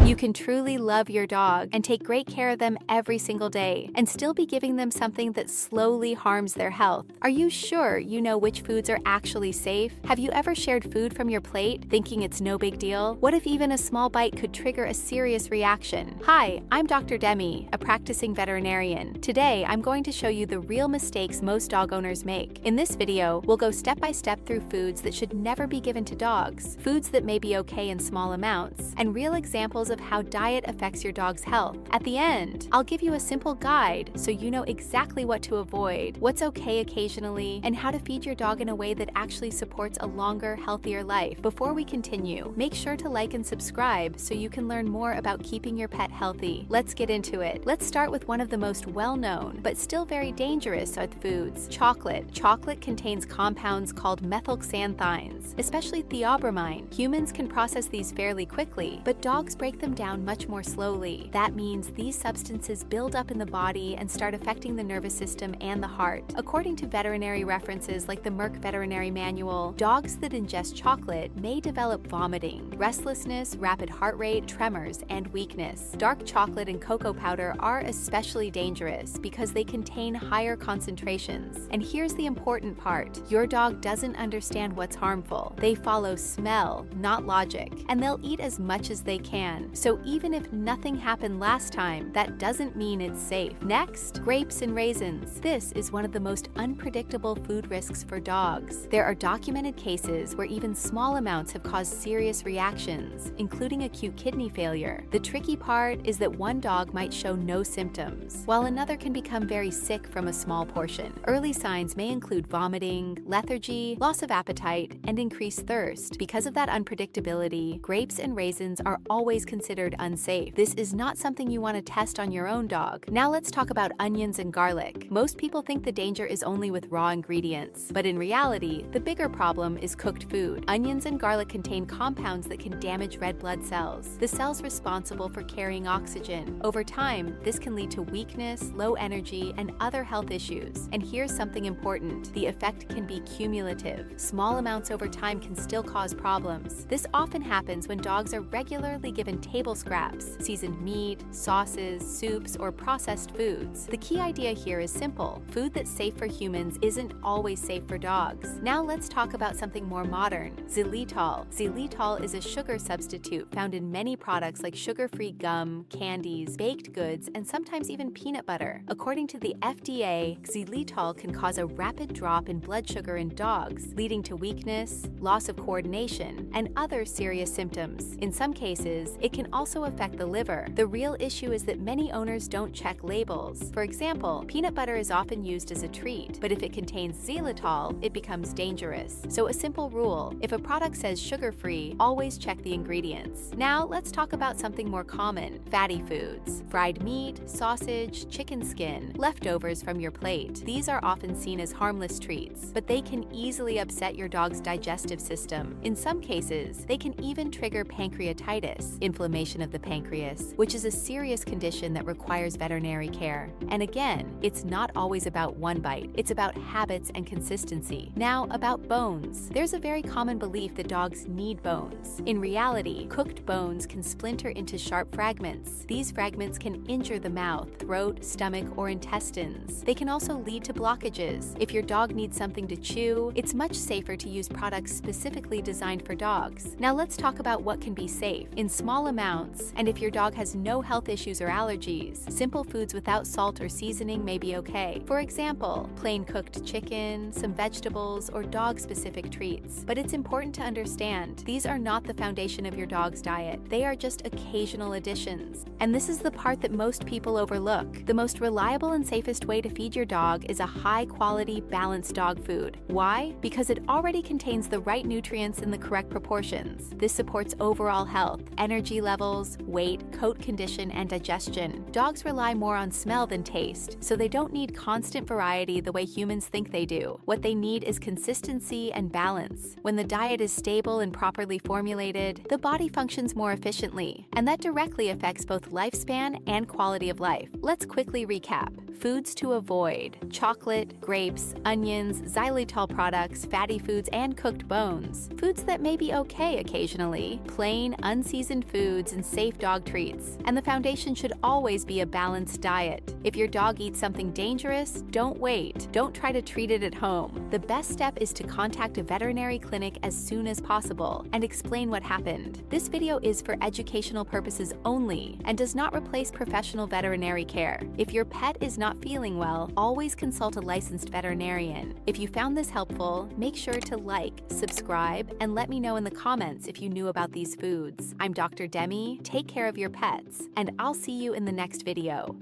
You can truly love your dog and take great care of them every single day and still be giving them something that slowly harms their health. Are you sure you know which foods are actually safe? Have you ever shared food from your plate thinking it's no big deal? What if even a small bite could trigger a serious reaction? Hi, I'm Dr. Demi, a practicing veterinarian. Today, I'm going to show you the real mistakes most dog owners make. In this video, we'll go step by step through foods that should never be given to dogs, foods that may be okay in small amounts, and real examples of how diet affects your dog's health. At the end, I'll give you a simple guide so you know exactly what to avoid, what's okay occasionally, and how to feed your dog in a way that actually supports a longer, healthier life. Before we continue, make sure to like and subscribe so you can learn more about keeping your pet healthy. Let's get into it. Let's start with one of the most well-known, but still very dangerous foods, chocolate. Chocolate contains compounds called methylxanthines, especially theobromine. Humans can process these fairly quickly, but dogs break them down much more slowly. That means these substances build up in the body and start affecting the nervous system and the heart. According to veterinary references like the Merck Veterinary Manual, dogs that ingest chocolate may develop vomiting, restlessness, rapid heart rate, tremors, and weakness. Dark chocolate and cocoa powder are especially dangerous because they contain higher concentrations. And here's the important part. Your dog doesn't understand what's harmful. They follow smell, not logic, and they'll eat as much as they can. So even if nothing happened last time, that doesn't mean it's safe. Next, grapes and raisins. This is one of the most unpredictable food risks for dogs. There are documented cases where even small amounts have caused serious reactions, including acute kidney failure. The tricky part is that one dog might show no symptoms, while another can become very sick from a small portion. Early signs may include vomiting, lethargy, loss of appetite, and increased thirst. Because of that unpredictability, grapes and raisins are always considered unsafe. This is not something you want to test on your own dog. Now let's talk about onions and garlic. Most people think the danger is only with raw ingredients, but in reality, the bigger problem is cooked food. Onions and garlic contain compounds that can damage red blood cells, the cells responsible for carrying oxygen. Over time, this can lead to weakness, low energy, and other health issues. And here's something important. The effect can be cumulative. Small amounts over time can still cause problems. This often happens when dogs are regularly given table scraps, seasoned meat, sauces, soups, or processed foods. The key idea here is simple. Food that's safe for humans isn't always safe for dogs. Now let's talk about something more modern, xylitol. Xylitol is a sugar substitute found in many products like sugar-free gum, candies, baked goods, and sometimes even peanut butter. According to the FDA, xylitol can cause a rapid drop in blood sugar in dogs, leading to weakness, loss of coordination, and other serious symptoms. In some cases, it can also affect the liver. The real issue is that many owners don't check labels. For example, peanut butter is often used as a treat, but if it contains xylitol, it becomes dangerous. So a simple rule, if a product says sugar-free, always check the ingredients. Now let's talk about something more common, fatty foods. Fried meat, sausage, chicken skin, leftovers from your plate. These are often seen as harmless treats, but they can easily upset your dog's digestive system. In some cases, they can even trigger pancreatitis, inflammation of the pancreas, which is a serious condition that requires veterinary care. And again, it's not always about one bite. It's about habits and consistency. Now, about bones. There's a very common belief that dogs need bones. In reality, cooked bones can splinter into sharp fragments. These fragments can injure the mouth, throat, stomach, or intestines. They can also lead to blockages. If your dog needs something to chew, it's much safer to use products specifically designed for dogs. Now let's talk about what can be safe. In small amounts, and if your dog has no health issues or allergies, simple foods without salt or seasoning may be okay. For example, plain cooked chicken, some vegetables, or dog-specific treats. But it's important to understand, these are not the foundation of your dog's diet. They are just occasional additions. And this is the part that most people overlook. The most reliable and safest way to feed your dog is a high-quality, balanced dog food. Why? Because it already contains the right nutrients in the correct proportions. This supports overall health, energy levels, weight, coat condition, and digestion. Dogs rely more on smell than taste, so they don't need constant variety the way humans think they do. What they need is consistency and balance. When the diet is stable and properly formulated, the body functions more efficiently, and that directly affects both lifespan and quality of life. Let's quickly recap. Foods to avoid: chocolate, grapes, onions, xylitol products, fatty foods, and cooked bones. Foods that may be okay occasionally: plain, unseasoned foods and safe dog treats. And the foundation should always be a balanced diet. If your dog eats something dangerous, don't wait. Don't try to treat it at home. The best step is to contact a veterinary clinic as soon as possible and explain what happened. This video is for educational purposes only and does not replace professional veterinary care. If your pet is not feeling well, always consult a licensed veterinarian. If you found this helpful, make sure to like, subscribe, and let me know in the comments if you knew about these foods. I'm Dr. Demi. Take care of your pets, and I'll see you in the next video.